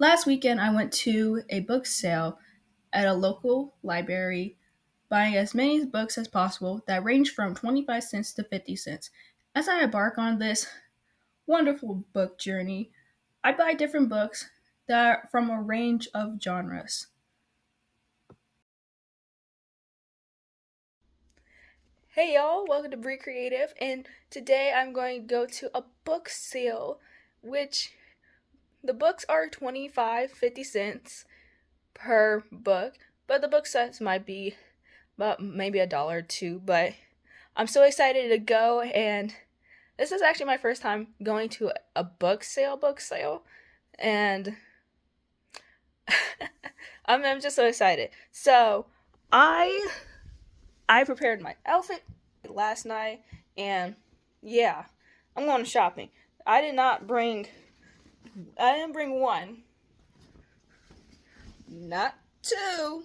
Last weekend, I went to a book sale at a local library, buying as many books as possible that range from 25 cents to 50 cents. As I embark on this wonderful book journey, I buy different books that are from a range of genres. Hey y'all, welcome to Bree Creative, and today I'm going to go to a book sale, which the books are 25-50 cents per book, but the book size might be about maybe a dollar or two, but I'm so excited to go, and this is actually my first time going to a book sale, and I'm just so excited. So, I I prepared my outfit last night, and yeah, I'm going shopping. I did not bring. I didn't bring one, not two,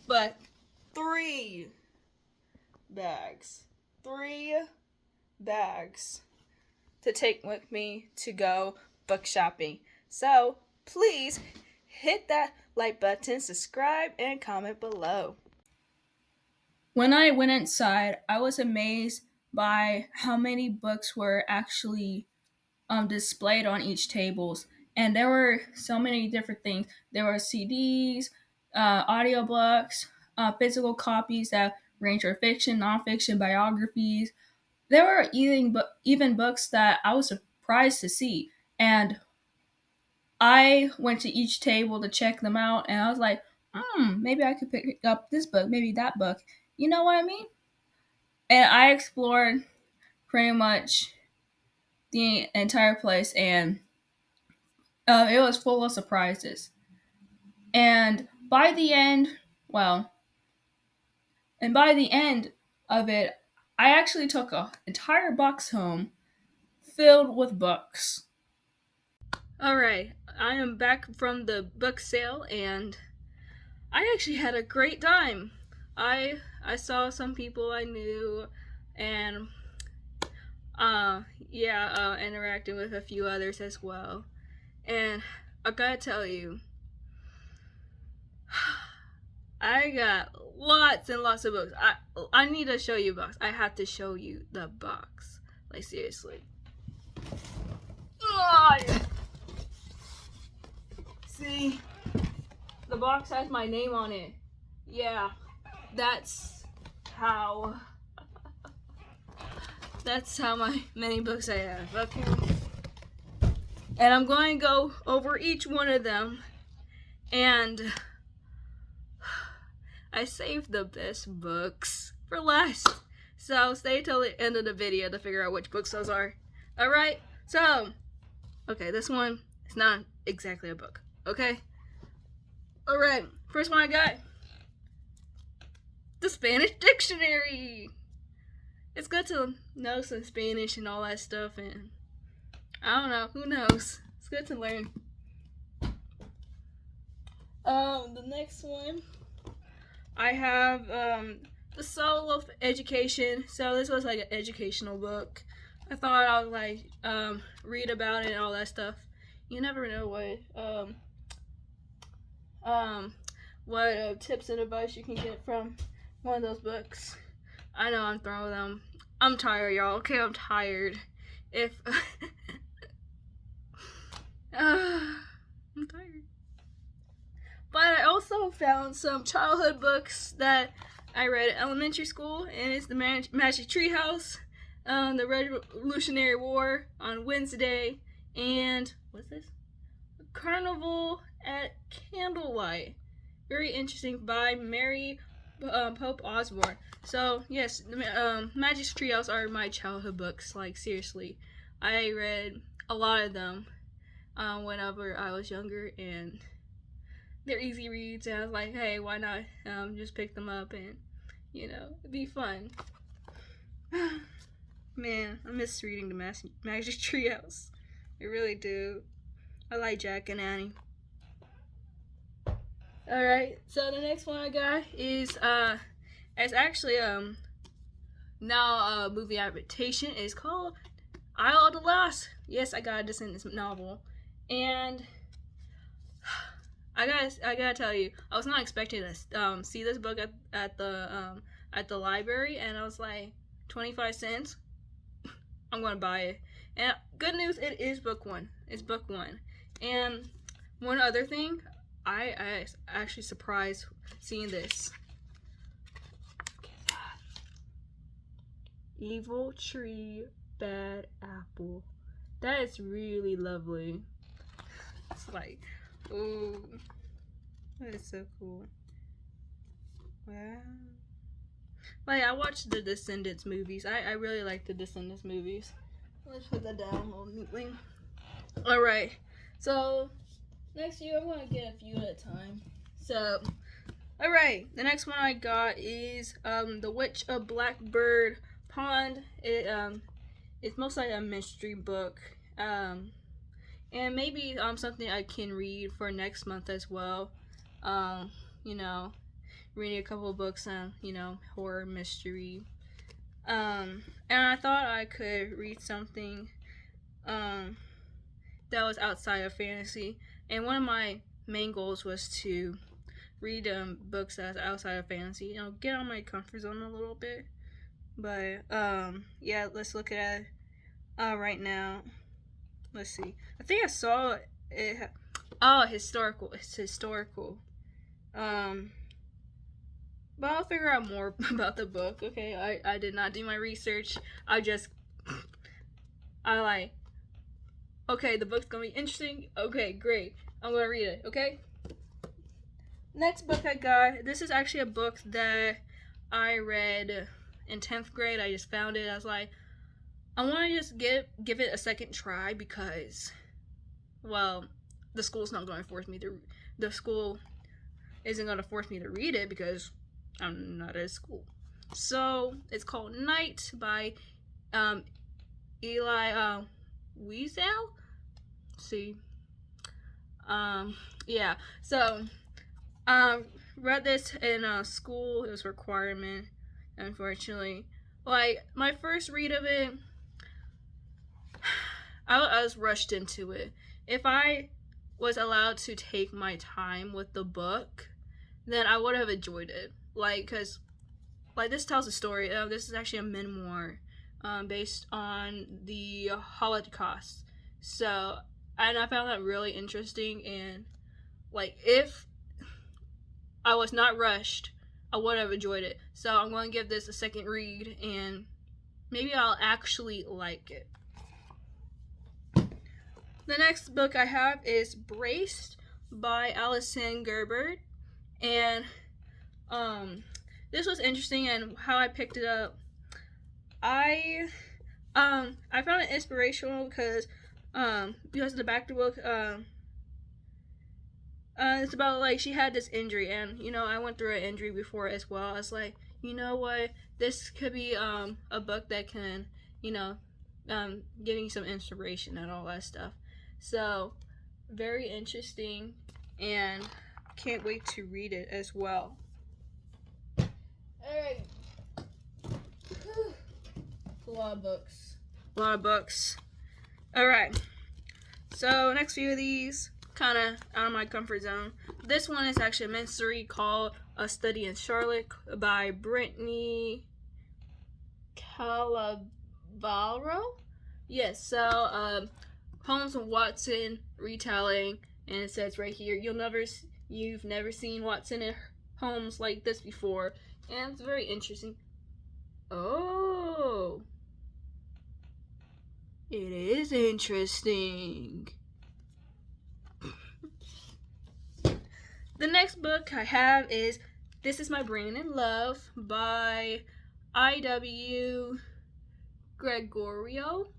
but three bags. Three bags to take with me to go book shopping. So please hit that like button, subscribe, and comment below. When I went inside, I was amazed by how many books were actually displayed on each tables, and there were so many different things. There were CDs, audiobooks, physical copies that range from fiction, nonfiction, biographies. There were even books that I was surprised to see, and I went to each table to check them out, and I was like, maybe I could pick up this book, maybe that book. You know what I mean? And I explored pretty much the entire place, and it was full of surprises. And by the end, well, and by the end of it, I actually took an entire box home filled with books. Alright, I am back from the book sale, and I actually had a great time. I saw some people I knew, and interacting with a few others as well. And I gotta tell you, I got lots and lots of books. I need to show you a box. I have to show you the box. Like seriously. Oh, see, the box has my name on it. Yeah, that's how. That's how many books I have. Okay. And I'm going to go over each one of them. And I saved the best books for last. So stay till the end of the video to figure out which books those are. Alright? So, okay, this one is not exactly a book. Okay? Alright, first one I got the Spanish Dictionary. It's good to know some Spanish and all that stuff, and I don't know, who knows? It's good to learn. The next one I have The Soul of Education. So this was like an educational book. I thought I would like read about it and all that stuff. You never know um what tips and advice you can get from one of those books. I know I'm throwing them. I'm tired, y'all. Okay, I'm tired. If I'm tired. But I also found some childhood books that I read at elementary school, and it's the Magic Treehouse, the Revolutionary War on Wednesday, and what's this? Carnival at Candlelight. Very interesting by Mary Pope Osborne. So yes, the Magic Treehouse are my childhood books. Like seriously, I read a lot of them whenever I was younger, and they're easy reads, and I was like, hey, why not just pick them up and, it'd be fun. Man, I miss reading the Magic Treehouse. I really do. I like Jack and Annie. Alright, so the next one I got is, it's actually, now a movie adaptation. It's called Isle of the Lost. Yes, I got a Descendants novel, and I gotta tell you, I was not expecting to see this book at the library, and I was like, 25 cents. I'm gonna buy it. And good news, it is book one. It's book one. And one other thing, I actually surprised seeing this. Evil Tree, Bad Apple. That is really lovely. It's like, ooh, that is so cool. Wow. Like, I watched the Descendants movies. I really like the Descendants movies. Let's put that down a little neatly. Alright, so next year I'm going to get a few at a time. So, alright, the next one I got is The Witch of Blackbird Pond. It's mostly a mystery book. And maybe something I can read for next month as well. You know, reading a couple of books on, horror, mystery. And I thought I could read something that was outside of fantasy. And one of my main goals was to read books that's outside of fantasy. Get out of my comfort zone a little bit. But yeah, let's look at it right now. Let's see. I think I saw it. Oh, historical. It's historical. But I'll figure out more about the book. Okay, I did not do my research. Okay, the book's gonna be interesting. Okay, great. I'm gonna read it. Okay. Next book I got. This is actually a book that I read in 10th grade. I just found it. I was like, I want to just give it a second try because, well, the school's not going to force me to. The school isn't going to force me to read it because I'm not at school. So it's called Night by Eli Wiesel. See, yeah. So read this in school. It was a requirement, unfortunately. Like my first read of it, I was rushed into it. If I was allowed to take my time with the book, then I would have enjoyed it. Cause this tells a story. This is actually a memoir, based on the Holocaust. So, and I found that really interesting. And if I was not rushed, I would have enjoyed it. So I'm going to give this a second read, and maybe I'll actually like it. The next book I have is Braced by Alison Gerber, and this was interesting, and how I picked it up. I found it inspirational because of the back of the book. It's about she had this injury, and I went through an injury before as well. I was like, you know what, this could be a book that can give me some inspiration and all that stuff. So very interesting, and can't wait to read it as well. Alright. A lot of books. Alright. So next few of these, kind of out of my comfort zone. This one is actually a mystery called A Study in Charlotte by Brittany Calabarro. Yes, so Holmes and Watson retelling, and it says right here, you've never seen Watson and Holmes like this before, and it's very interesting. Oh, it is interesting. The next book I have is This Is My Brain in Love by I.W. Gregorio.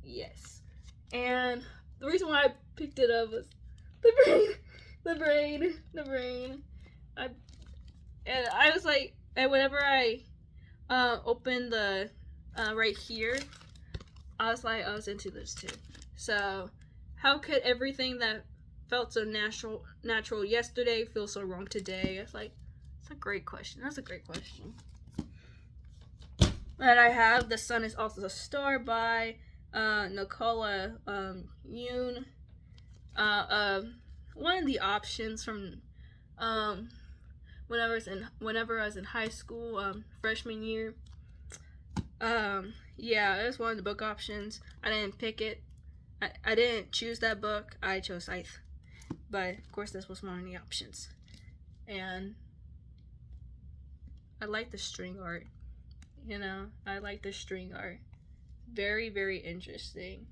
Yes. And the reason why I picked it up was the brain. I was like, and whenever I opened the right here, I was into this too. So, how could everything that felt so natural yesterday feel so wrong today? It's a great question. That's a great question. And I have The Sun Is Also a Star by Nicola Yoon. One of the options from whenever I was in high school, freshman year. Yeah, it was one of the book options. I didn't pick it. I didn't choose that book. I chose Scythe. But of course, this was one of the options. And I like the string art. I like the string art. Very, very interesting.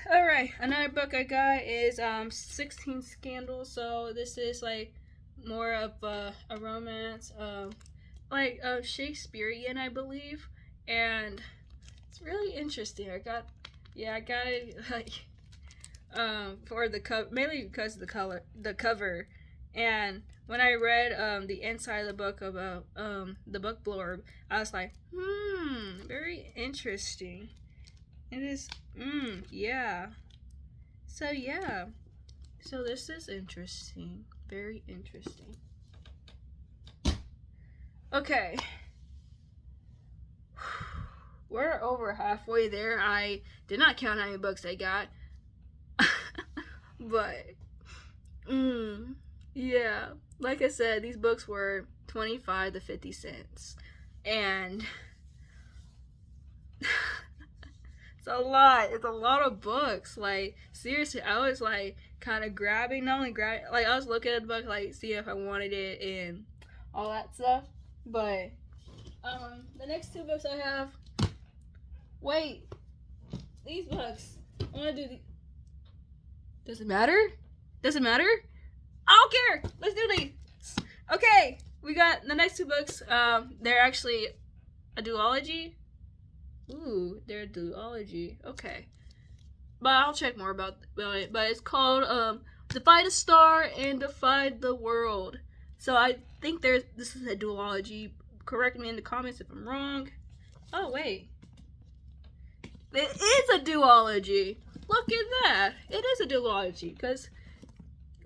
Alright, another book I got is 16 Scandals. So this is like more of a romance, like Shakespearean, I believe, and it's really interesting. I got it like for the cover, mainly because of the cover, and when I read the inside of the book about the book blurb, I was like, very interesting. It is, yeah. So yeah, so this is interesting, very interesting. Okay, we're over halfway there. I did not count how many books I got, but yeah, like I said, these books were 25 to 50 cents, and it's a lot. It's a lot of books. Like, seriously, I was like kind of not only grabbing, like I was looking at the book, like see if I wanted it and all that stuff. But the next two books I have. Wait, these books. I want to do the. Does it matter? Does it matter? I don't care. Let's do these. Okay, we got the next two books. They're actually a duology. Ooh, they're a duology. Okay, but I'll check more about it. But it's called Defy the Star and Defy the World. So I think this is a duology. Correct me in the comments if I'm wrong. Oh wait, it is a duology. Look at that. It is a duology because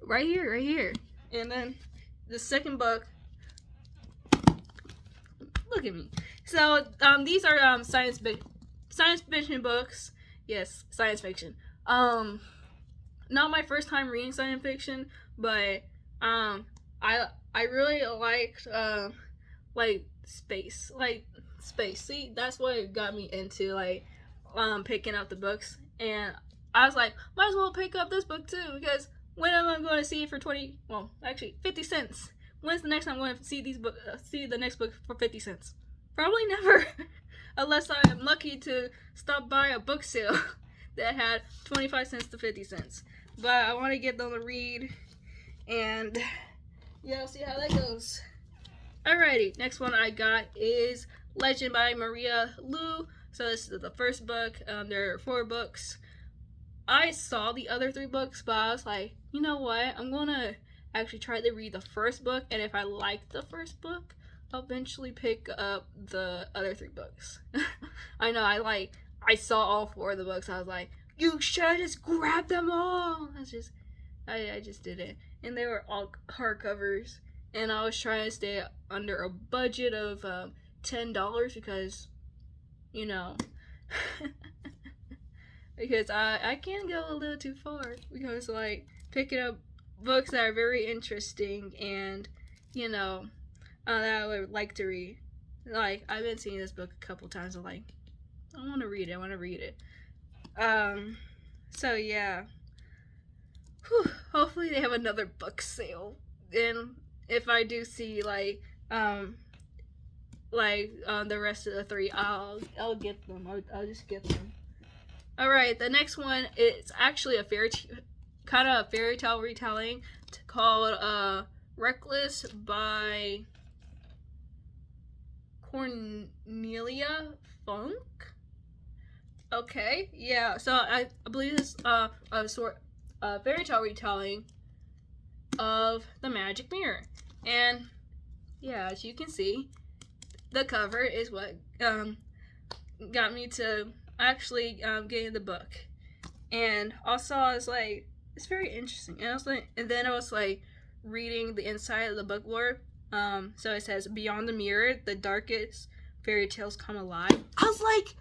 right here, and then the second book. Look at me. So these are science fiction books. Yes, science fiction. Not my first time reading science fiction, but I really liked space. See, that's what got me into picking up the books, and I was like, might as well pick up this book too, because when am I going to see it for 50 cents? When's the next time I'm going to see the next book for 50 cents? Probably never, unless I am lucky to stop by a book sale that had 25 cents to 50 cents. But I want to get them to read, and yeah, I'll see how that goes. Alrighty, next one I got is Legend by Maria Lu. So this is the first book. There are 4 books. I saw the other 3 books, but I was like, you know what? I'm gonna actually try to read the first book, and if I like the first book, I'll eventually pick up the other 3 books. I know, I saw all 4 of the books. I was like, you should just grab them all. I just did it, and they were all hardcovers. And I was trying to stay under a budget of $10 because, because I can go a little too far, because picking up books that are very interesting and that I would like to read. I've been seeing this book a couple times. I'm like, I want to read it. So yeah. Whew, hopefully they have another book sale, and if I do see the rest of the 3, I'll get them. I'll just get them. All right, the next one is actually a fairy tale retelling called Reckless by Cornelia Funk. Okay, yeah. So I believe this a fairy tale retelling of The Magic Mirror, and yeah, as you can see, the cover is what got me to actually getting the book. And also I was like, it's very interesting, and then I was reading the inside of the book blurb. So it says, beyond the mirror, the darkest fairy tales come alive. I was like,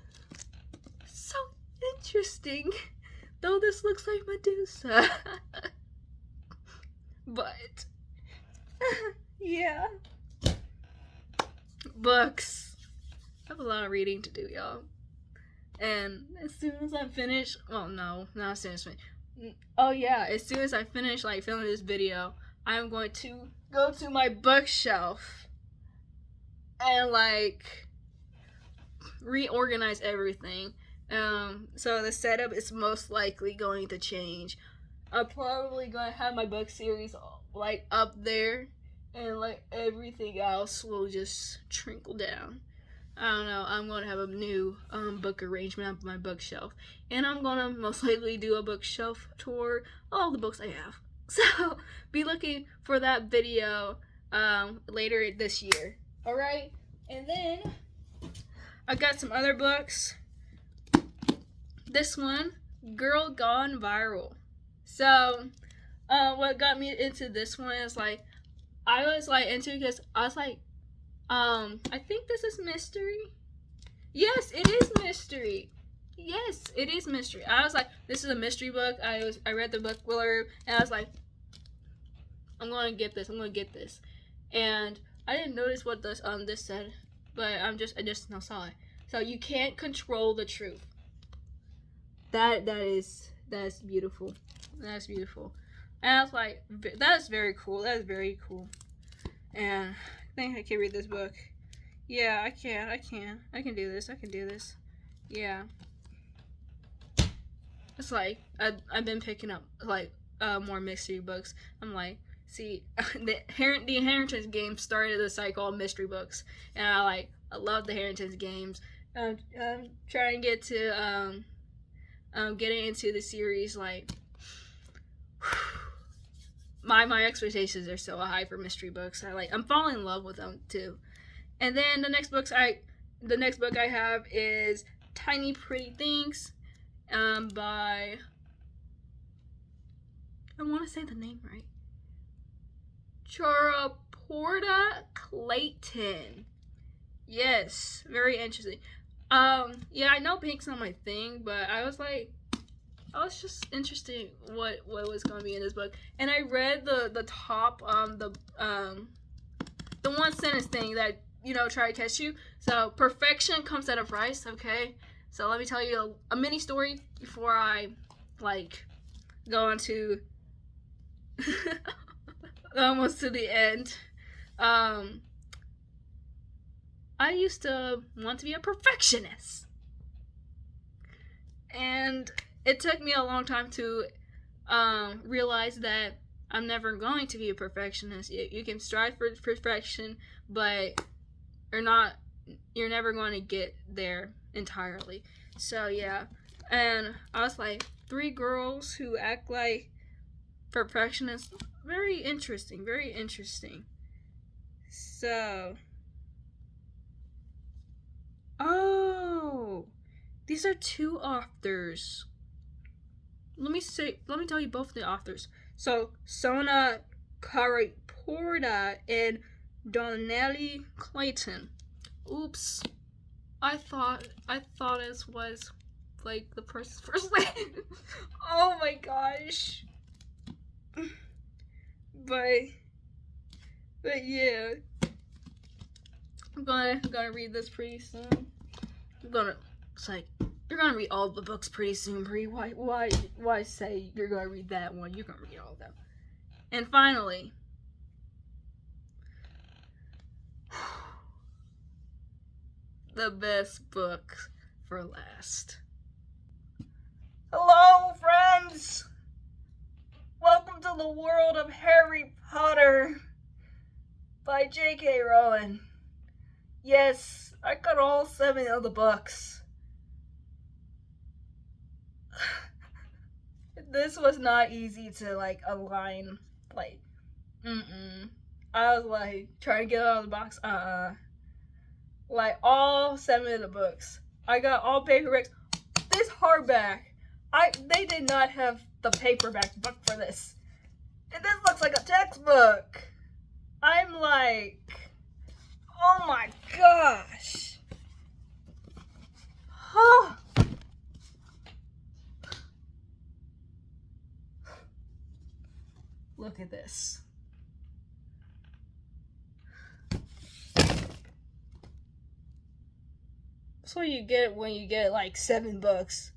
interesting. Though this looks like Medusa. But yeah. Books. I have a lot of reading to do, y'all. And as soon as I finish, well, no, not as soon as I finish. Oh yeah, as soon as I finish like filming this video, I'm going to go to my bookshelf and like reorganize everything. So the setup is most likely going to change. I'm probably going to have my book series like up there, and like everything else will just trickle down. I don't know. I'm going to have a new book arrangement on my bookshelf, and I'm going to most likely do a bookshelf tour. All the books I have. So be looking for that video later this year. All right, and then I got some other books. This one, Girl Gone Viral. So, what got me into this one is like, I was like into it because I was like, I think this is mystery. Yes, it is mystery. Yes, it is mystery. I was like, this is a mystery book. I read the book blurb and I was like, I'm gonna get this. I'm gonna get this. And I didn't notice what this said, but I just now saw it. So you can't control the truth. That's beautiful. That's beautiful. And I was like, that's very cool. That is very cool. And I think I can read this book. Yeah, I can. I can do this. I can do this. Yeah. It's like I've been picking up like more mystery books. I'm like, see, the Inheritance games started a site called Mystery Books, and I love the Inheritance games. I'm trying to get to getting into the series. Like, my expectations are so high for mystery books. I'm falling in love with them too. And then the next book I have is Tiny Pretty Things, by, I want to say the name right, Charaporta Clayton. Yes, very interesting. Yeah, I know pink's not my thing, but I was just interested in what was going to be in this book. And I read the top, the one sentence thing that, try to catch you. So, perfection comes at a price, okay? So, let me tell you a mini story before I, go into almost to the end. I used to want to be a perfectionist. And it took me a long time to realize that I'm never going to be a perfectionist. You can strive for perfection, but you're never going to get there entirely. So yeah, and I was like, 3 girls who act like perfectionists. Very interesting, very interesting. So, oh, these are 2 authors. Let me tell you both the authors. So, Sona Caraporta and Donnelly Clayton. Oops. I thought it was like the person's first name. Oh my gosh. But yeah. I'm gonna read this pretty soon. You're gonna read all the books pretty soon, Brie. Why say you're gonna read that one? You're gonna read all of them. And finally, the best book for last. Hello, friends! Welcome to the world of Harry Potter by J.K. Rowling. Yes, I got all 7 of the books. This was not easy to align. I was trying to get it out of the box. All 7 of the books. I got all paperbacks. This hardback. They did not have the paperback book for this. And this looks like a textbook. I'm like, oh my gosh. Look at this. That's what you get when you get like 7 books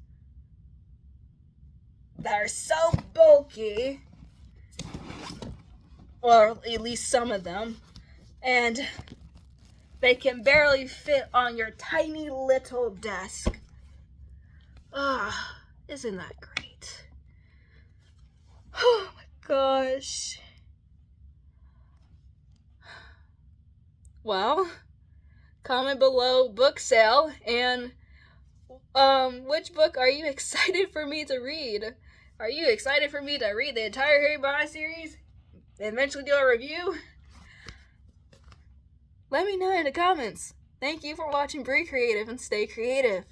that are so bulky, or at least some of them, and they can barely fit on your tiny little desk. Ah, isn't that great? Oh my gosh. Well, comment below book sale and which book are you excited for me to read? Are you excited for me to read the entire Harry Potter series and eventually do a review? Let me know in the comments. Thank you for watching Bree Creative, and stay creative.